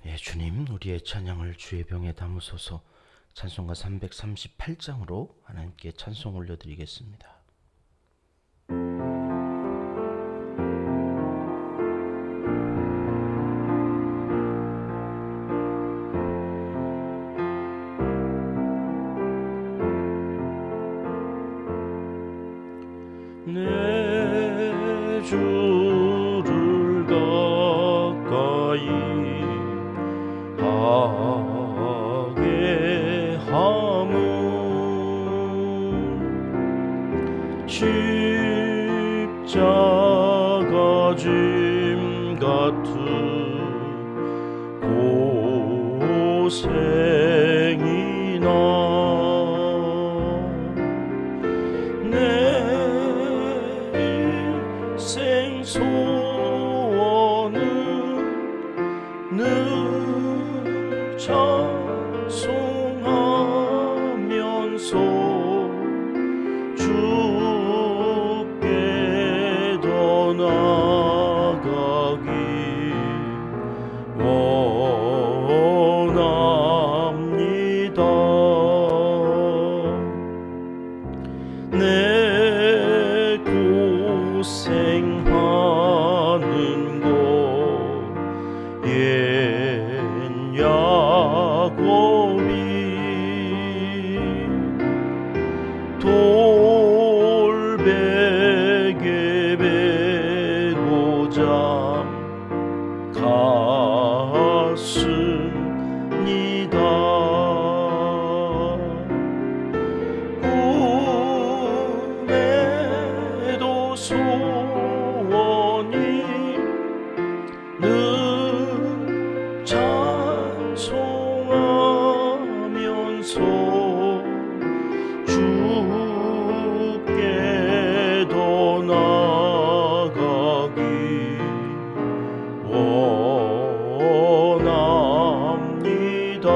예, 주님, 우리의 찬양을 주의 병에 담으소서. 찬송가 338장으로 하나님께 찬송 올려드리겠습니다. 내 주를 가까이 하게 함은 십자가 짐 같은 고생이나 내 인생 소원은 늘 찬송하면서 주께 더 나아가기 원합니다. 내 고생하는 것 옛 야곱이 돌베개 베고 잠 갔습니다. 꿈에도 소원이 늘 찬송하면서 주께 더 나아가기 원합니다.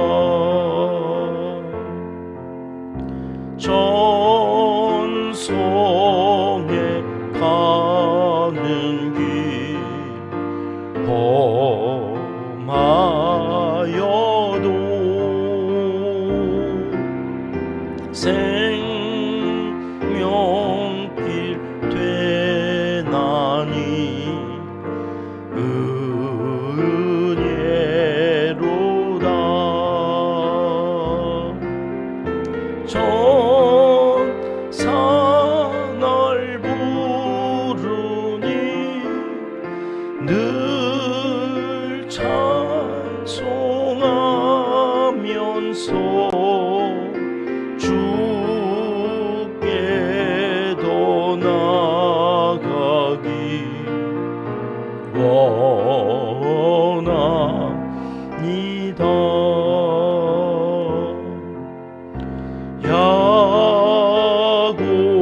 전성에 가는 길 험하여도 생명길 되나니 은혜로다. 천사 날 부르니 늘 찬송하면서 주께 더 나아가기 원합니다.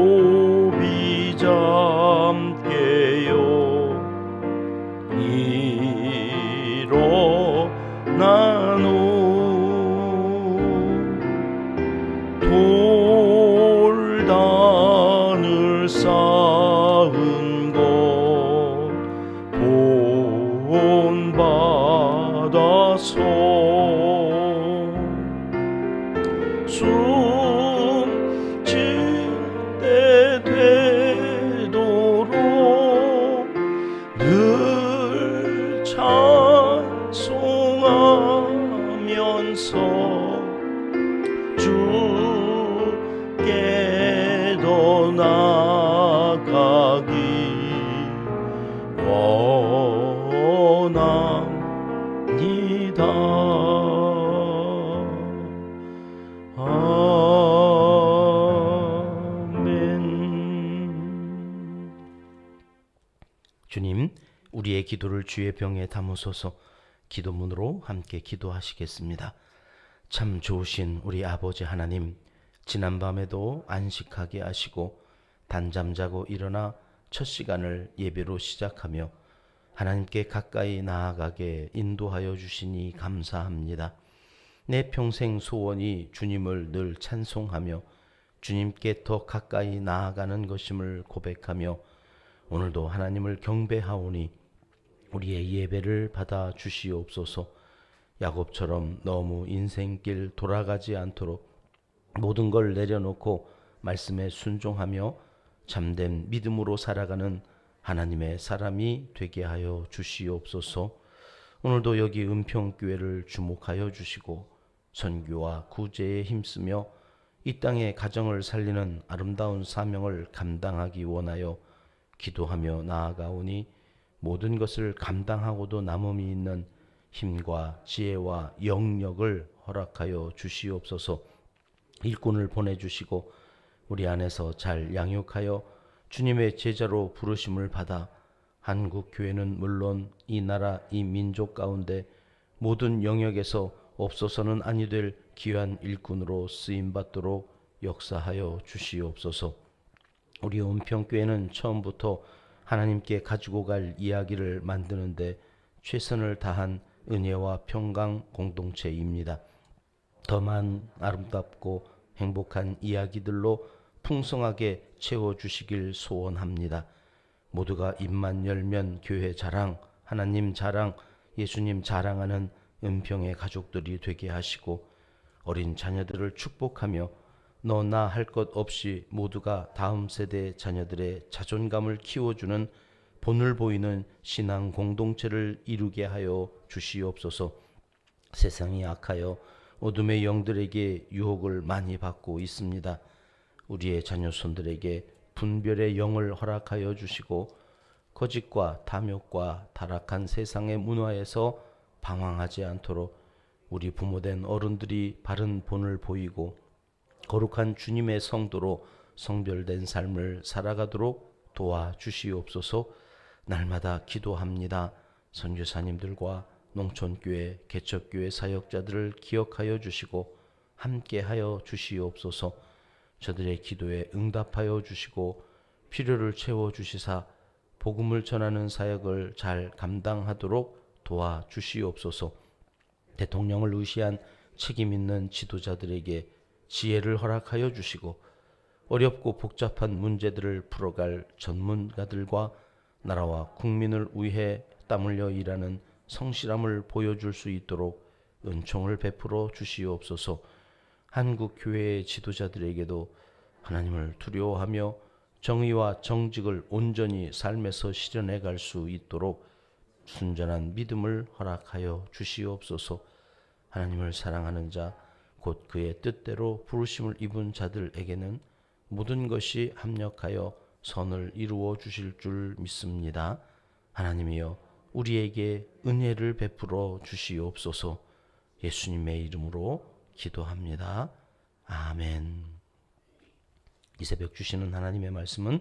야곱이 잠깨요 일어나노 돌단을 쌓은 것 본받아서 숨질 때 되도록 늘 찬송하면서 주께 더 나아가기 원합니다. 아멘. 주님, 우리의 기도를 주의 병에 담으소서. 기도문으로 함께 기도하시겠습니다. 참 좋으신 우리 아버지 하나님, 지난밤에도 안식하게 하시고 단잠 자고 일어나 첫 시간을 예배로 시작하며 하나님께 가까이 나아가게 인도하여 주시니 감사합니다. 내 평생 소원이 주님을 늘 찬송하며 주님께 더 가까이 나아가는 것임을 고백하며 오늘도 하나님을 경배하오니 우리의 예배를 받아 주시옵소서. 야곱처럼 너무 인생길 돌아가지 않도록 모든 걸 내려놓고 말씀에 순종하며 참된 믿음으로 살아가는 하나님의 사람이 되게 하여 주시옵소서. 오늘도 여기 은평교회를 주목하여 주시고 선교와 구제에 힘쓰며 이 땅의 가정을 살리는 아름다운 사명을 감당하기 원하여 기도하며 나아가오니 모든 것을 감당하고도 남음이 있는 힘과 지혜와 영력을 허락하여 주시옵소서. 일꾼을 보내주시고 우리 안에서 잘 양육하여 주님의 제자로 부르심을 받아 한국교회는 물론 이 나라 이 민족 가운데 모든 영역에서 없어서는 아니 될 귀한 일꾼으로 쓰임받도록 역사하여 주시옵소서. 우리 은평교회는 처음부터 하나님께 가지고 갈 이야기를 만드는데 최선을 다한 은혜와 평강 공동체입니다. 더만 아름답고 행복한 이야기들로 풍성하게 채워주시길 소원합니다. 모두가 입만 열면 교회 자랑, 하나님 자랑, 예수님 자랑하는 은평의 가족들이 되게 하시고 어린 자녀들을 축복하며 너나 할 것 없이 모두가 다음 세대 자녀들의 자존감을 키워주는 본을 보이는 신앙 공동체를 이루게 하여 주시옵소서. 세상이 악하여 어둠의 영들에게 유혹을 많이 받고 있습니다. 우리의 자녀손들에게 분별의 영을 허락하여 주시고 거짓과 탐욕과 타락한 세상의 문화에서 방황하지 않도록 우리 부모된 어른들이 바른 본을 보이고 거룩한 주님의 성도로 성별된 삶을 살아가도록 도와주시옵소서. 날마다 기도합니다. 선교사님들과 농촌교회, 개척교회 사역자들을 기억하여 주시고 함께하여 주시옵소서. 저들의 기도에 응답하여 주시고 필요를 채워주시사 복음을 전하는 사역을 잘 감당하도록 도와주시옵소서. 대통령을 의시한 책임 있는 지도자들에게 지혜를 허락하여 주시고 어렵고 복잡한 문제들을 풀어갈 전문가들과 나라와 국민을 위해 땀 흘려 일하는 성실함을 보여줄 수 있도록 은총을 베풀어 주시옵소서. 한국 교회의 지도자들에게도 하나님을 두려워하며 정의와 정직을 온전히 삶에서 실현해 갈 수 있도록 순전한 믿음을 허락하여 주시옵소서. 하나님을 사랑하는 자, 곧 그의 뜻대로 부르심을 입은 자들에게는 모든 것이 합력하여 선을 이루어 주실 줄 믿습니다. 하나님이여 우리에게 은혜를 베풀어 주시옵소서. 예수님의 이름으로 기도합니다. 아멘. 이 새벽 주시는 하나님의 말씀은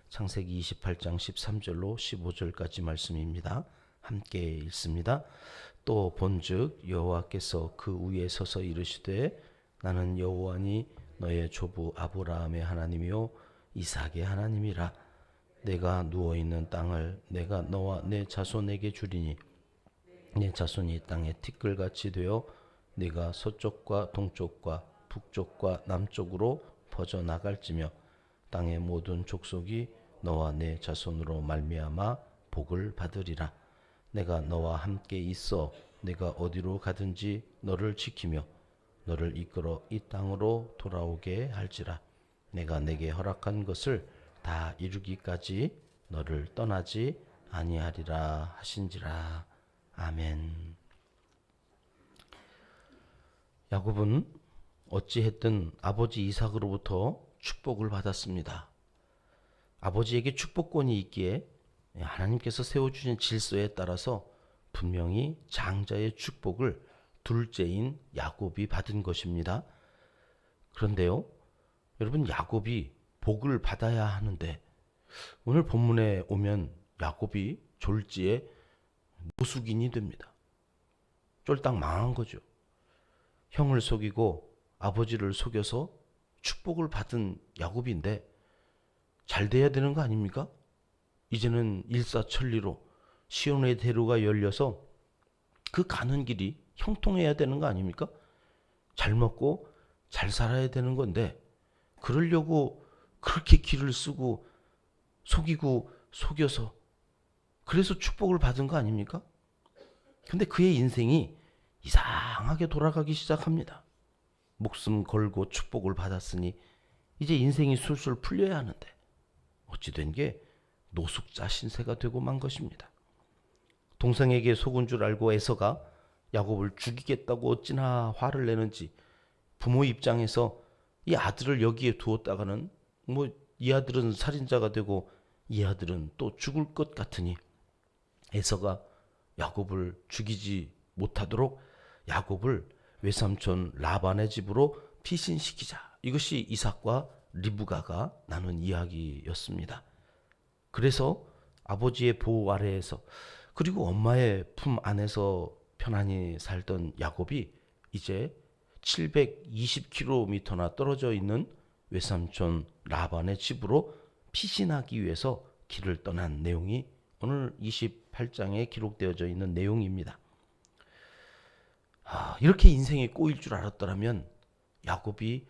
창세기 28장 13절로 15절까지 말씀입니다. 함께 읽습니다. 또 본즉 여호와께서 그 위에 서서 이르시되 나는 여호와니 너의 조부 아브라함의 하나님이요 이삭의 하나님이라. 내가 누워있는 땅을 내가 너와 내 자손에게 주리니 내 자손이 땅의 티끌같이 되어 네가 서쪽과 동쪽과 북쪽과 남쪽으로 퍼져나갈지며 땅의 모든 족속이 너와 내 자손으로 말미암아 복을 받으리라. 내가 너와 함께 있어 내가 어디로 가든지 너를 지키며 너를 이끌어 이 땅으로 돌아오게 할지라. 내가 내게 허락한 것을 다 이루기까지 너를 떠나지 아니하리라 하신지라. 아멘. 야곱은 어찌했든 아버지 이삭으로부터 축복을 받았습니다. 아버지에게 축복권이 있기에 하나님께서 세워주신 질서에 따라서 분명히 장자의 축복을 둘째인 야곱이 받은 것입니다. 그런데요, 여러분, 야곱이 복을 받아야 하는데 오늘 본문에 오면 야곱이 졸지에 노숙인이 됩니다. 쫄딱 망한 거죠. 형을 속이고 아버지를 속여서 축복을 받은 야곱인데 잘 돼야 되는 거 아닙니까? 이제는 일사천리로 시온의 대로가 열려서 그 가는 길이 형통해야 되는 거 아닙니까? 잘 먹고 잘 살아야 되는 건데 그러려고 그렇게 길을 쓰고 속이고 속여서 그래서 축복을 받은 거 아닙니까? 근데 그의 인생이 이상하게 돌아가기 시작합니다. 목숨 걸고 축복을 받았으니 이제 인생이 술술 풀려야 하는데 어찌 된 게 노숙자 신세가 되고 만 것입니다. 동생에게 속은 줄 알고 에서가 야곱을 죽이겠다고 어찌나 화를 내는지 부모 입장에서 이 아들을 여기에 두었다가는 이 아들은 살인자가 되고 이 아들은 또 죽을 것 같으니 에서가 야곱을 죽이지 못하도록 야곱을 외삼촌 라반의 집으로 피신시키자. 이것이 이삭과 리브가가 나눈 이야기였습니다. 그래서 아버지의 보호 아래에서 그리고 엄마의 품 안에서 편안히 살던 야곱이 이제 720km나 떨어져 있는 외삼촌 라반의 집으로 피신하기 위해서 길을 떠난 내용이 오늘 28장에 기록되어져 있는 내용입니다. 이렇게 인생에 꼬일 줄 알았더라면 야곱이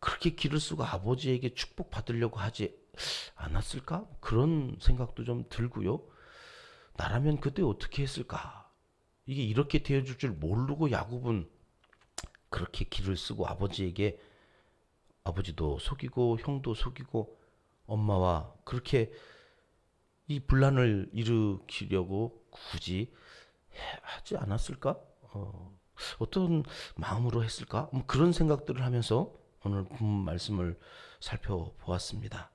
그렇게 길을 쓰고 아버지에게 축복받으려고 하지 않았을까? 그런 생각도 좀 들고요. 나라면 그때 어떻게 했을까? 이게 이렇게 되어줄 줄 모르고 야곱은 그렇게 길을 쓰고 아버지에게 아버지도 속이고 형도 속이고 엄마와 그렇게 이 분란을 일으키려고 굳이 하지 않았을까? 어떤 마음으로 했을까? 그런 생각들을 하면서 오늘 본문 말씀을 살펴보았습니다.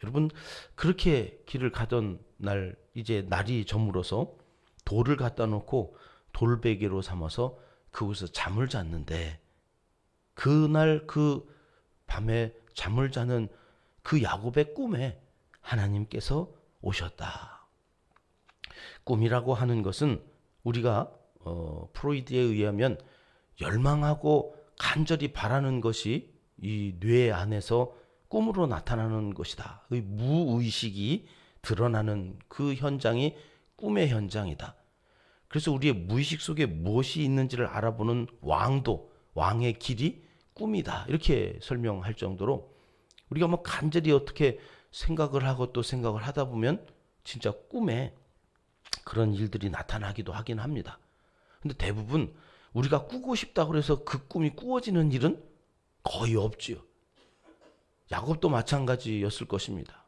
여러분, 그렇게 길을 가던 날 이제 날이 저물어서 돌을 갖다 놓고 돌베개로 삼아서 그곳에서 잠을 잤는데 그날 그 밤에 잠을 자는 그 야곱의 꿈에 하나님께서 오셨다. 꿈이라고 하는 것은 우리가 프로이드에 의하면 열망하고 간절히 바라는 것이 이 뇌 안에서 꿈으로 나타나는 것이다. 무의식이 드러나는 그 현장이 꿈의 현장이다. 그래서 우리의 무의식 속에 무엇이 있는지를 알아보는 왕의 길이 꿈이다. 이렇게 설명할 정도로 우리가 간절히 어떻게 생각을 하고 또 생각을 하다 보면 진짜 꿈에 그런 일들이 나타나기도 하긴 합니다. 근데 대부분 우리가 꾸고 싶다고 해서 그 꿈이 꾸어지는 일은 거의 없지요. 야곱도 마찬가지였을 것입니다.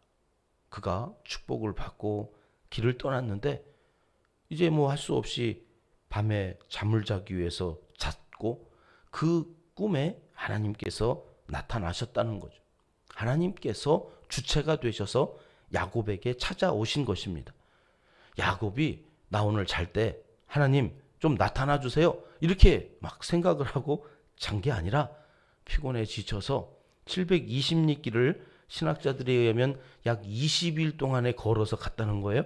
그가 축복을 받고 길을 떠났는데 이제 할 수 없이 밤에 잠을 자기 위해서 잤고 그 꿈에 하나님께서 나타나셨다는 거죠. 하나님께서 주체가 되셔서 야곱에게 찾아오신 것입니다. 야곱이 나 오늘 잘 때 하나님 좀 나타나 주세요. 이렇게 막 생각을 하고 잔 게 아니라 피곤해 지쳐서 720리 길을 신학자들에 의하면 약 20일 동안에 걸어서 갔다는 거예요.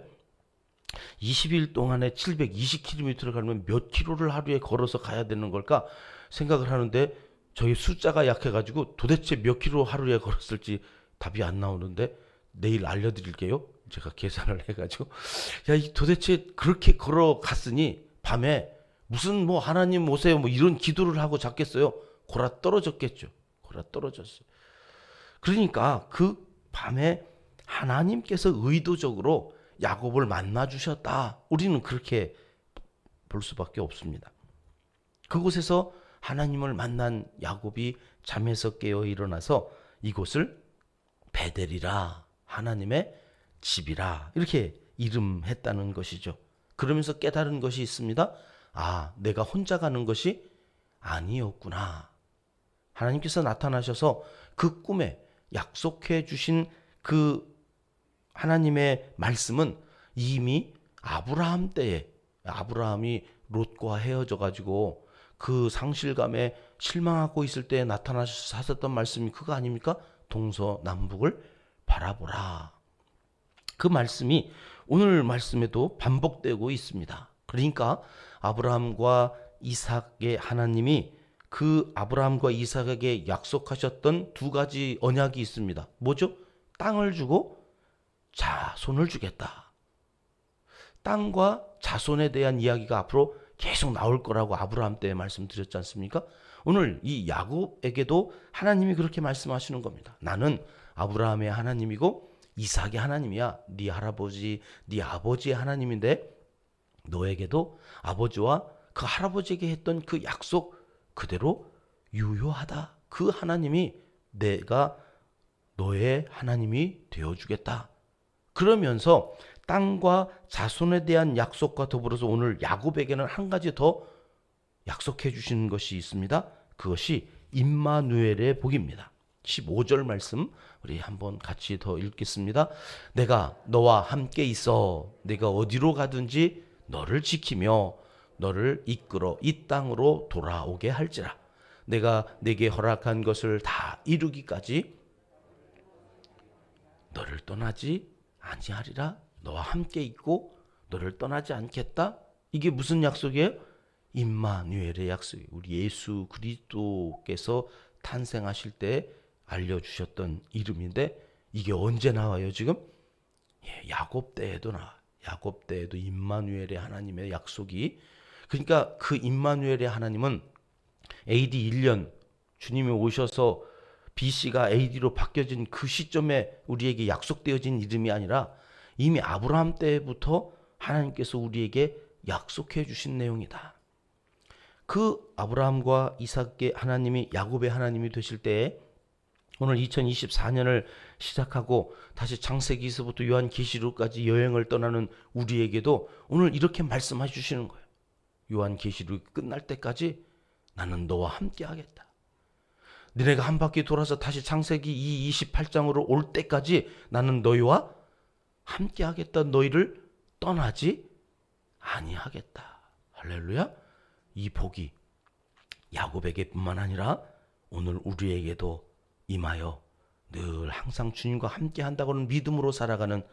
20일 동안에 720km를 가면 몇 킬로를 하루에 걸어서 가야 되는 걸까 생각을 하는데 저희 숫자가 약해가지고 도대체 몇 킬로 하루에 걸었을지 답이 안 나오는데 내일 알려드릴게요. 제가 계산을 해가지고 도대체 그렇게 걸어갔으니 밤에 무슨 하나님 오세요 이런 기도를 하고 잤겠어요. 골아 떨어졌겠죠. 골아 떨어졌어요. 그러니까 그 밤에 하나님께서 의도적으로 야곱을 만나 주셨다. 우리는 그렇게 볼 수밖에 없습니다. 그곳에서 하나님을 만난 야곱이 잠에서 깨어 일어나서 이곳을 베델이라 하나님의 집이라 이렇게 이름했다는 것이죠. 그러면서 깨달은 것이 있습니다. 내가 혼자 가는 것이 아니었구나. 하나님께서 나타나셔서 그 꿈에 약속해 주신 그 하나님의 말씀은 이미 아브라함 때에 아브라함이 롯과 헤어져 가지고 그 상실감에 실망하고 있을 때 나타나셔서 하셨던 말씀이 그거 아닙니까? 동서남북을 바라보라. 그 말씀이 오늘 말씀에도 반복되고 있습니다. 그러니까 아브라함과 이삭의 하나님이 그 아브라함과 이삭에게 약속하셨던 두 가지 언약이 있습니다. 뭐죠? 땅을 주고 자손을 주겠다. 땅과 자손에 대한 이야기가 앞으로 계속 나올 거라고 아브라함 때 말씀드렸지 않습니까? 오늘 이 야곱에게도 하나님이 그렇게 말씀하시는 겁니다. 나는 아브라함의 하나님이고 이삭의 하나님이야. 네 할아버지, 네 아버지의 하나님인데 너에게도 아버지와 그 할아버지에게 했던 그 약속 그대로 유효하다. 그 하나님이 내가 너의 하나님이 되어주겠다. 그러면서 땅과 자손에 대한 약속과 더불어서 오늘 야곱에게는 한 가지 더 약속해 주시는 것이 있습니다. 그것이 임마누엘의 복입니다. 15절 말씀 우리 한번 같이 더 읽겠습니다. 내가 너와 함께 있어 내가 어디로 가든지 너를 지키며 너를 이끌어 이 땅으로 돌아오게 할지라. 내가 내게 허락한 것을 다 이루기까지 너를 떠나지 아니하리라. 너와 함께 있고 너를 떠나지 않겠다. 이게 무슨 약속이에요? 임마누엘의 약속이에요. 우리 예수 그리스도께서 탄생하실 때 알려주셨던 이름인데 이게 언제 나와요 지금? 야곱 때에도 나와요. 야곱 때에도 임마누엘의 하나님의 약속이. 그러니까 그 임마누엘의 하나님은 AD 1년 주님이 오셔서 BC가 AD로 바뀌어진 그 시점에 우리에게 약속되어진 이름이 아니라 이미 아브라함 때부터 하나님께서 우리에게 약속해 주신 내용이다. 그 아브라함과 이삭의 하나님이 야곱의 하나님이 되실 때에 오늘 2024년을 시작하고 다시 창세기에서부터 요한계시록까지 여행을 떠나는 우리에게도 오늘 이렇게 말씀해 주시는 거예요. 요한계시록이 끝날 때까지 나는 너와 함께 하겠다. 너네가 한 바퀴 돌아서 다시 창세기 28장으로 올 때까지 나는 너희와 함께 하겠다. 너희를 떠나지 아니하겠다. 할렐루야. 이 복이 야곱에게뿐만 아니라 오늘 우리에게도 임하여 늘 항상 주님과 함께 한다고는 믿음으로 살아가는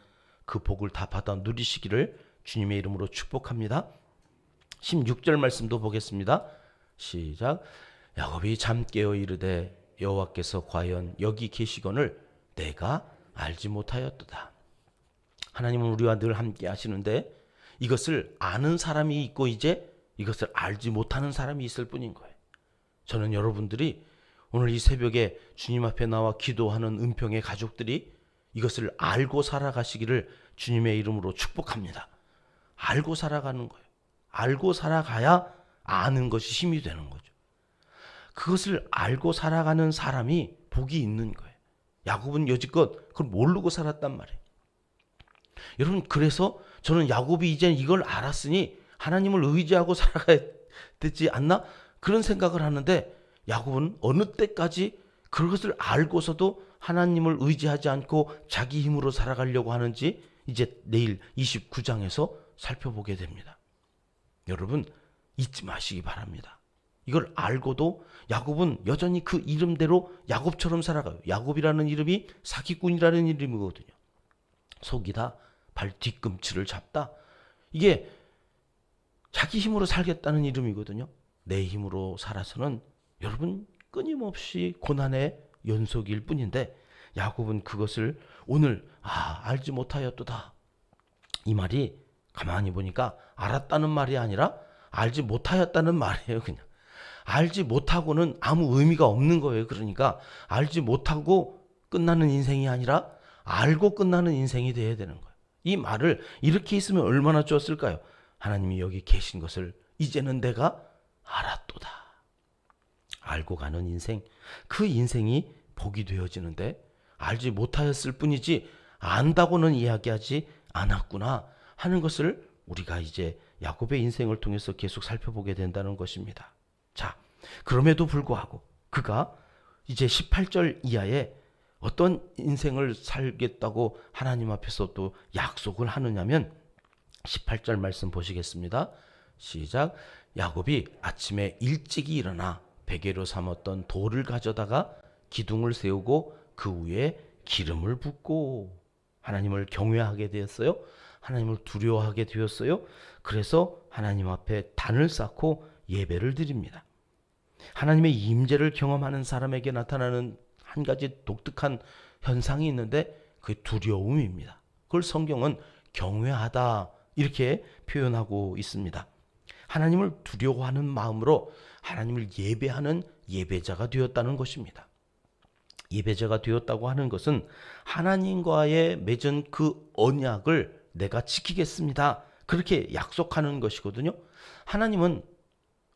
그 복을 다 받아 누리시기를 주님의 이름으로 축복합니다. 16절 말씀도 보겠습니다. 시작. 야곱이 잠 깨어 이르되 여호와께서 과연 여기 계시거늘 내가 알지 못하였도다. 하나님은 우리와 늘 함께 하시는데 이것을 아는 사람이 있고 이제 이것을 알지 못하는 사람이 있을 뿐인 거예요. 저는 여러분들이 오늘 이 새벽에 주님 앞에 나와 기도하는 은평의 가족들이 이것을 알고 살아가시기를 주님의 이름으로 축복합니다. 알고 살아가는 거예요. 알고 살아가야 아는 것이 힘이 되는 거죠. 그것을 알고 살아가는 사람이 복이 있는 거예요. 야곱은 여지껏 그걸 모르고 살았단 말이에요. 여러분, 그래서 저는 야곱이 이제 이걸 알았으니 하나님을 의지하고 살아가야 되지 않나? 그런 생각을 하는데 야곱은 어느 때까지 그것을 알고서도 하나님을 의지하지 않고 자기 힘으로 살아가려고 하는지 이제 내일 29장에서 살펴보게 됩니다. 여러분, 잊지 마시기 바랍니다. 이걸 알고도 야곱은 여전히 그 이름대로 야곱처럼 살아가요. 야곱이라는 이름이 사기꾼이라는 이름이거든요. 속이다, 발 뒤꿈치를 잡다. 이게 자기 힘으로 살겠다는 이름이거든요. 내 힘으로 살아서는 여러분 끊임없이 고난의 연속일 뿐인데 야곱은 그것을 오늘 알지 못하였도다. 이 말이 가만히 보니까 알았다는 말이 아니라 알지 못하였다는 말이에요. 그냥 알지 못하고는 아무 의미가 없는 거예요. 그러니까 알지 못하고 끝나는 인생이 아니라 알고 끝나는 인생이 돼야 되는 거예요. 이 말을 이렇게 있으면 얼마나 좋았을까요? 하나님이 여기 계신 것을 이제는 내가 알았도다. 알고 가는 인생, 그 인생이 복이 되어지는데 알지 못하였을 뿐이지 안다고는 이야기하지 않았구나 하는 것을 우리가 이제 야곱의 인생을 통해서 계속 살펴보게 된다는 것입니다. 자, 그럼에도 불구하고 그가 이제 18절 이하에 어떤 인생을 살겠다고 하나님 앞에서 또 약속을 하느냐면 18절 말씀 보시겠습니다. 시작. 야곱이 아침에 일찍이 일어나 베개로 삼았던 돌을 가져다가 기둥을 세우고 그 위에 기름을 붓고 하나님을 경외하게 되었어요. 하나님을 두려워하게 되었어요. 그래서 하나님 앞에 단을 쌓고 예배를 드립니다. 하나님의 임재를 경험하는 사람에게 나타나는 한 가지 독특한 현상이 있는데 그게 두려움입니다. 그걸 성경은 경외하다 이렇게 표현하고 있습니다. 하나님을 두려워하는 마음으로 하나님을 예배하는 예배자가 되었다는 것입니다. 예배자가 되었다고 하는 것은 하나님과의 맺은 그 언약을 내가 지키겠습니다. 그렇게 약속하는 것이거든요. 하나님은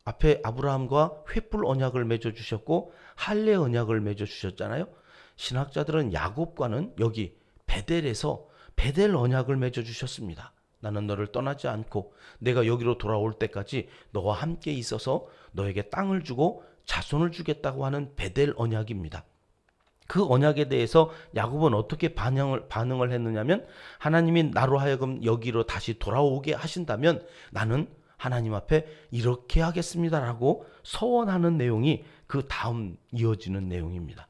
앞에 아브라함과 횃불 언약을 맺어 주셨고 할례 언약을 맺어 주셨잖아요. 신학자들은 야곱과는 여기 베델에서 베델 언약을 맺어 주셨습니다. 나는 너를 떠나지 않고 내가 여기로 돌아올 때까지 너와 함께 있어서 너에게 땅을 주고 자손을 주겠다고 하는 베델 언약입니다. 그 언약에 대해서 야곱은 어떻게 반응을 했느냐면, 하나님이 나로 하여금 여기로 다시 돌아오게 하신다면 나는 하나님 앞에 이렇게 하겠습니다라고 서원하는 내용이 그 다음 이어지는 내용입니다.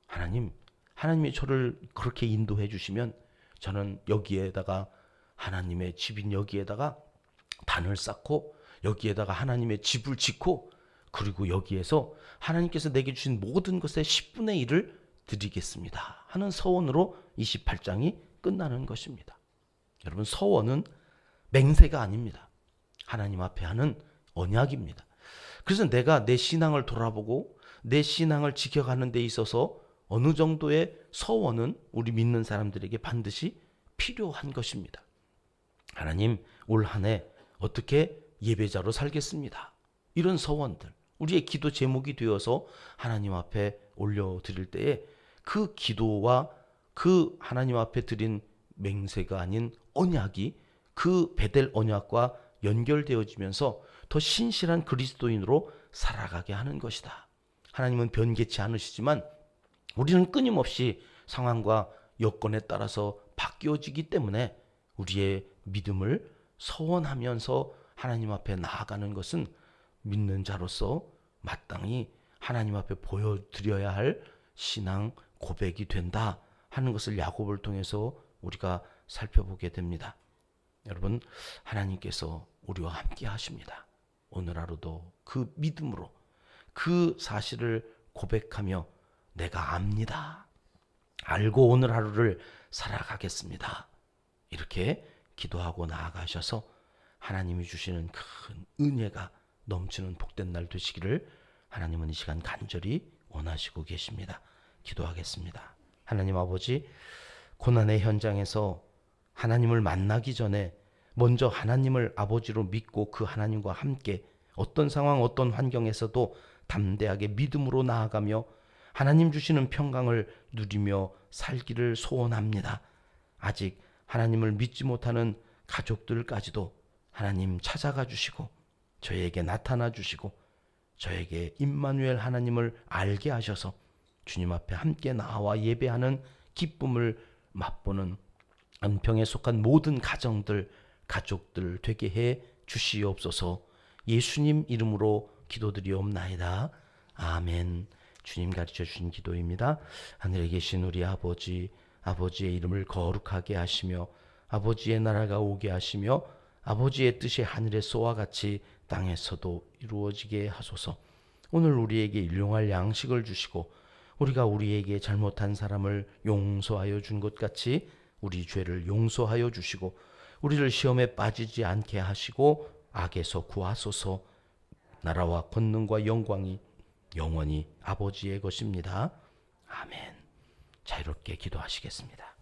하나님이 저를 그렇게 인도해 주시면 저는 여기에다가 하나님의 집인 여기에다가 단을 쌓고 여기에다가 하나님의 집을 짓고 그리고 여기에서 하나님께서 내게 주신 모든 것의 10분의 1을 드리겠습니다 하는 서원으로 28장이 끝나는 것입니다. 여러분, 서원은 맹세가 아닙니다. 하나님 앞에 하는 언약입니다. 그래서 내가 내 신앙을 돌아보고 내 신앙을 지켜가는 데 있어서 어느 정도의 서원은 우리 믿는 사람들에게 반드시 필요한 것입니다. 하나님, 올 한 해 어떻게 예배자로 살겠습니다. 이런 서원들, 우리의 기도 제목이 되어서 하나님 앞에 올려드릴 때에 그 기도와 그 하나님 앞에 드린 맹세가 아닌 언약이 그 베델 언약과 연결되어지면서 더 신실한 그리스도인으로 살아가게 하는 것이다. 하나님은 변개치 않으시지만 우리는 끊임없이 상황과 여건에 따라서 바뀌어지기 때문에 우리의 믿음을 서원하면서 하나님 앞에 나아가는 것은 믿는 자로서 마땅히 하나님 앞에 보여드려야 할 신앙 고백이 된다 하는 것을 야곱을 통해서 우리가 살펴보게 됩니다. 여러분, 하나님께서 우리와 함께 하십니다. 오늘 하루도 그 믿음으로 그 사실을 고백하며 내가 압니다, 알고 오늘 하루를 살아가겠습니다, 이렇게 기도하고 나아가셔서 하나님이 주시는 큰 은혜가 넘치는 복된 날 되시기를 하나님은 이 시간 간절히 원하시고 계십니다. 기도하겠습니다. 하나님 아버지, 고난의 현장에서 하나님을 만나기 전에 먼저 하나님을 아버지로 믿고 그 하나님과 함께 어떤 상황 어떤 환경에서도 담대하게 믿음으로 나아가며 하나님 주시는 평강을 누리며 살기를 소원합니다. 아직 하나님을 믿지 못하는 가족들까지도 하나님 찾아가 주시고 저에게 나타나 주시고 저에게 임마누엘 하나님을 알게 하셔서 주님 앞에 함께 나와 예배하는 기쁨을 맛보는 안평에 속한 모든 가정들, 가족들 되게 해 주시옵소서. 예수님 이름으로 기도드리옵나이다. 아멘. 주님 가르쳐 주신 기도입니다. 하늘에 계신 우리 아버지, 아버지의 이름을 거룩하게 하시며 아버지의 나라가 오게 하시며 아버지의 뜻이 하늘에서와 같이 땅에서도 이루어지게 하소서. 오늘 우리에게 일용할 양식을 주시고 우리가 우리에게 잘못한 사람을 용서하여 준 것 같이 우리 죄를 용서하여 주시고 우리를 시험에 빠지지 않게 하시고 악에서 구하소서. 나라와 권능과 영광이 영원히 아버지의 것입니다. 아멘. 자유롭게 기도하시겠습니다.